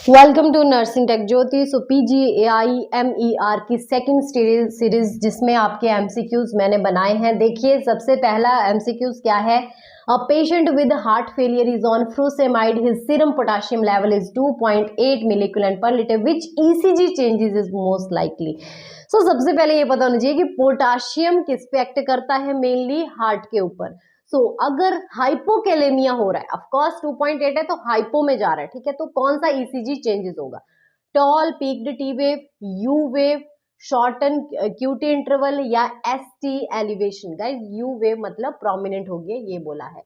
Welcome to nursing tech Jyoti. So PGAIMER की second series जिसमें आपके एमसीक्यूज मैंने बनाए हैं। देखिए सबसे पहला एमसीक्यूज क्या है। A patient with heart failure is on frusemide, his serum potassium level is 2.8 milliequivalent per litre, which ECG changes is most likely. So सबसे पहले ये पता होना चाहिए कि पोटाशियम किस पे एक्ट करता है, मेनली हार्ट के ऊपर। अगर हाइपोकेलेमिया हो रहा है, ऑफ कोर्स 2.8 है तो हाइपो में जा रहा है, ठीक है। तो कौन सा ECG चेंजेस होगा? Tall peaked T wave, U wave, shorten QT interval या ST elevation. Guys U wave मतलब प्रोमिनेंट हो गया, ये बोला है।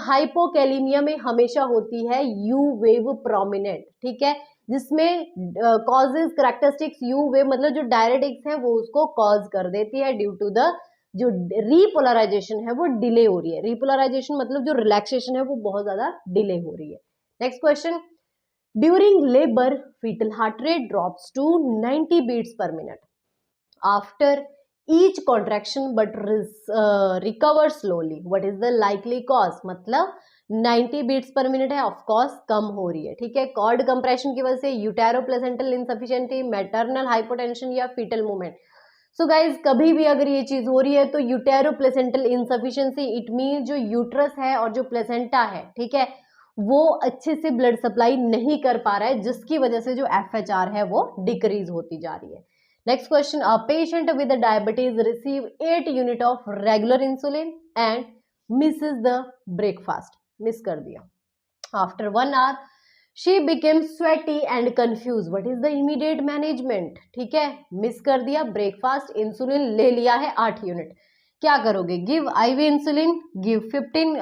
हाइपोकेलेमिया में हमेशा होती है यू वेव प्रोमिनेंट, ठीक है, जिसमें कॉजेज करेक्टरिस्टिक्स यू वेव मतलब जो डायरेटिक्स है वो उसको कॉज कर देती है ड्यू टू द जो रीपोलराइजेशन है वो डिले हो रही है। रीपोलराइजेशन मतलब जो रिलैक्सेशन है वो बहुत ज्यादा डिले हो रही है। Next question, during labour fetal heart rate drops to 90 beats per minute after each contraction but recovers slowly. What is the likely cause? मतलब 90 बीट्स पर मिनट है, ऑफ कोर्स कम हो रही है, ठीक है। कॉर्ड कंप्रेशन की वजह से, यूटेरोप्लेसेंटल इनसफिशिएंसी, मैटरनल हाइपोटेंशन या फीटल मूवमेंट। गाइज कभी भी अगर ये चीज हो रही है तो यूटेरोप्लेसेंटल इनसफिशिएंसी, इट मीन जो यूट्रस है और जो प्लेसेंटा है, ठीक है, वो अच्छे से ब्लड सप्लाई नहीं कर पा रहा है, जिसकी वजह से जो FHR है वो डिक्रीज होती जा रही है। Next question, a patient with diabetes receive 8 unit of regular insulin and misses the breakfast, miss कर दिया। After 1 hour she became sweaty and confuse, what is the immediate management, ठीक है, मिस कर दिया ब्रेकफास्ट, इंसुलिन ले लिया है 8 unit, क्या करोगे? Give IV insulin, give 15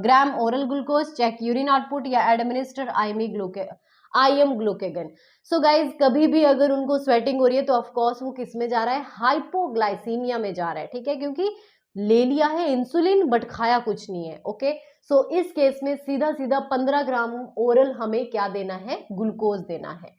gram oral glucose, check urine output या एडमिनिस्टर IM ग्लूकेगन। गाइज कभी भी अगर उनको स्वेटिंग हो रही है तो ऑफकोर्स वो किस में जा रहा है? हाइपोग्लाइसीमिया में जा रहा है, ठीक है, क्योंकि ले लिया है इंसुलिन बट खाया कुछ नहीं है। ओके, इस केस में सीधा सीधा 15 ग्राम ओरल हमें क्या देना है? ग्लूकोज देना है।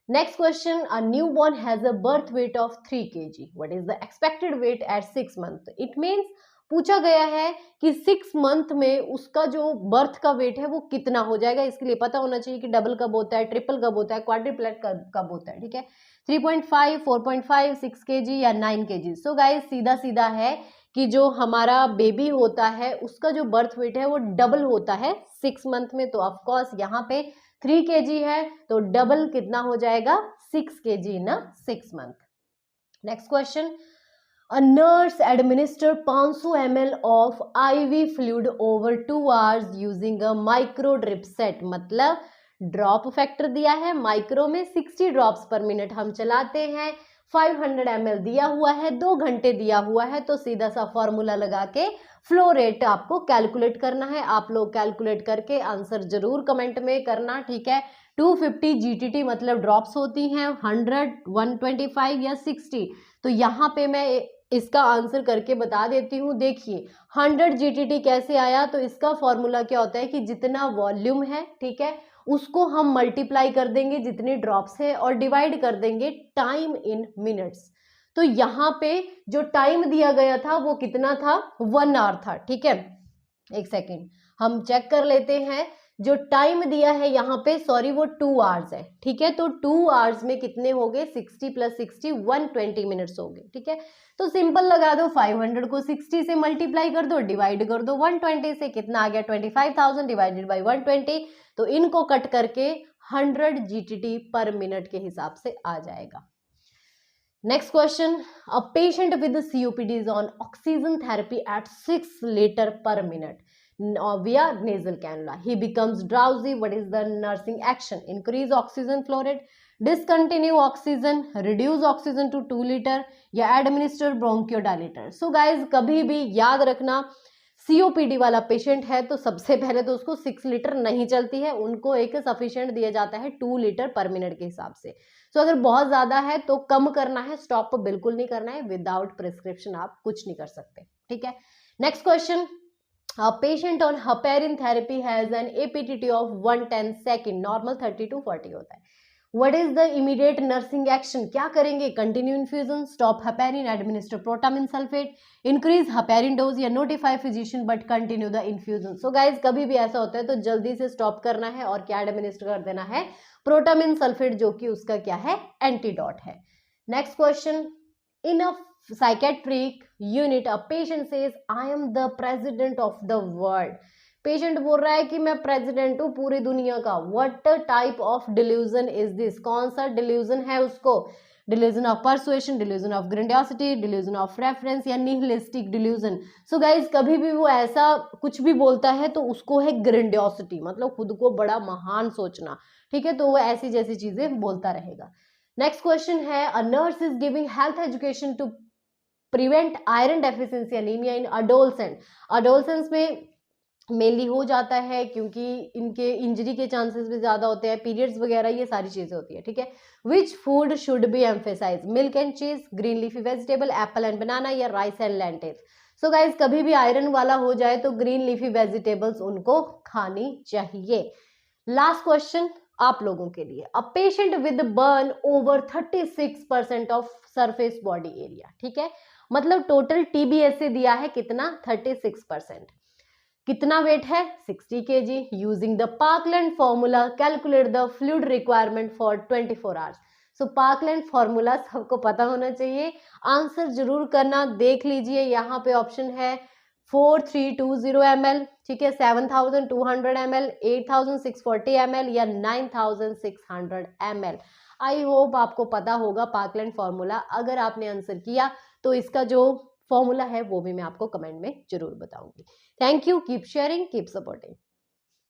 Next question, a newborn has a birth weight of 3 kg. What is the expected weight at 6 month? It means पूछा गया है कि 6 मंथ में उसका जो बर्थ का वेट है वो कितना हो जाएगा। इसके लिए पता होना चाहिए कि डबल कब होता है, ट्रिपल कब होता है, क्वाड्रिप्लेट कब होता है, ठीक है। 3.5, 4.5, 6 kg या 9 kg। गाइस सीधा सीधा है कि जो हमारा बेबी होता है उसका जो बर्थ वेट है वो डबल होता है 6 मंथ में। तो ऑफकोर्स यहाँ पे 3 kg है तो डबल कितना हो जाएगा? 6 kg in 6 month. Next question, a nurse administer 500 ml of IV fluid over 2 hours using a micro drip set। मतलब ड्रॉप फैक्टर दिया है माइक्रो में 60 ड्रॉप्स पर मिनट हम चलाते हैं, 500 ml दिया हुआ है, 2 घंटे दिया हुआ है, तो सीधा सा फॉर्मूला लगा के फ्लो रेट आपको कैलकुलेट करना है। आप लोग कैलकुलेट करके आंसर जरूर कमेंट में करना, ठीक है। 250 GTT मतलब ड्रॉप्स होती हैं 100, 125 या 60। तो यहाँ पे मैं इसका आंसर करके बता देती हूँ। देखिए 100 GTT कैसे आया, तो इसका फॉर्मूला क्या होता है कि जितना वॉल्यूम है, ठीक है, उसको हम मल्टीप्लाई कर देंगे जितने ड्रॉप्स है और डिवाइड कर देंगे टाइम इन मिनट्स। तो यहाँ पे जो टाइम दिया गया था वो कितना था? 1 आवर था, ठीक है। एक सेकेंड हम चेक कर लेते हैं। जो टाइम दिया है यहाँ पे, सॉरी, वो 2 आवर्स है, ठीक है। तो 2 आवर्स में कितने हो गए? 60 + 60 120 मिनट्स हो गए, ठीक है। तो सिंपल लगा दो, 500 को 60 से मल्टीप्लाई कर दो, डिवाइड कर दो 120 से, कितना आ गया? 25,000 डिवाइडेड बाई 120। तो इनको कट करके 100 GTT पर मिनट के हिसाब से आ जाएगा। Next question, a patient with COPD is on oxygen therapy at 6 litre per minute via nasal cannula. He becomes drowsy. What is the nursing action? Increase oxygen flow rate, discontinue oxygen, reduce oxygen to 2 liter या administer bronchodilator. Guys कभी भी याद रखना, COPD वाला patient है तो सबसे पहले तो उसको 6 लीटर नहीं चलती है, उनको एक सफिशिएंट दिया जाता है 2 लीटर पर मिनट के हिसाब से। अगर बहुत ज्यादा है तो कम करना है, स्टॉप बिल्कुल नहीं करना है, विदाउट प्रिस्क्रिप्शन आप कुछ नहीं कर सकते, ठीक है। Next question, a patient on heparin therapy has an APTT of 110 second, normal 30 to 40 होता है। What is the immediate nursing action, क्या करेंगे, continue infusion, stop heparin, administer protamine sulphate, increase heparin dose या notify physician but continue the infusion. So guys कभी भी ऐसा होता है तो जल्दी से स्टॉप करना है और क्या एडमिनिस्टर कर देना है, प्रोटामिन सल्फेट, जो कि उसका क्या है, एंटीडोट है। Next question, in a psychiatric unit a patient says I am the president of the world. Patient बोल रहा है कि मैं प्रेसिडेंट हूं पूरी दुनिया का। What type of delusion is this, कौन सा डिल्यूजन है उसको, delusion of persuasion, delusion of grandiosity, delusion of reference या निहिलिस्टिक डिल्यूजन। सो गाइज कभी भी वो ऐसा कुछ भी बोलता है तो उसको है ग्रेंडियोसिटी, मतलब खुद को बड़ा महान सोचना, ठीक है, तो वो ऐसी जैसी चीजें बोलता रहेगा। नेक्स्ट क्वेश्चन है, a nurse is giving health education to prevent iron deficiency anaemia in adolescent. Adolescence में मेनली हो जाता है क्योंकि इनके इंजरी के चांसेस भी ज्यादा होते हैं, पीरियड्स वगैरह ये सारी चीजें होती है, ठीक है। Which food should be emphasise, milk and cheese, green leafy vegetable, apple and banana या rice and lentils. So guys कभी भी आयरन वाला हो जाए तो ग्रीन लीफी वेजिटेबल्स उनको खानी चाहिए। लास्ट क्वेश्चन आप लोगों के लिए, अ patient with burn over 36% of surface body area, ठीक है, मतलब टोटल टीबीएस से दिया है कितना, 36%, कितना वेट है, 60 kg। Using the parkland formula calculate the fluid requirement for 24 hours. So parkland formula सबको पता होना चाहिए, आंसर जरूर करना, देख लीजिए यहाँ पे ऑप्शन है 4320 ml, ठीक है, 7200 ml, 8640 ml या 9600 ml। आई होप आपको पता होगा पार्कलैंड फॉर्मूला। अगर आपने आंसर किया तो इसका जो फॉर्मूला है वो भी मैं आपको कमेंट में जरूर बताऊंगी। Thank you, keep sharing, keep supporting.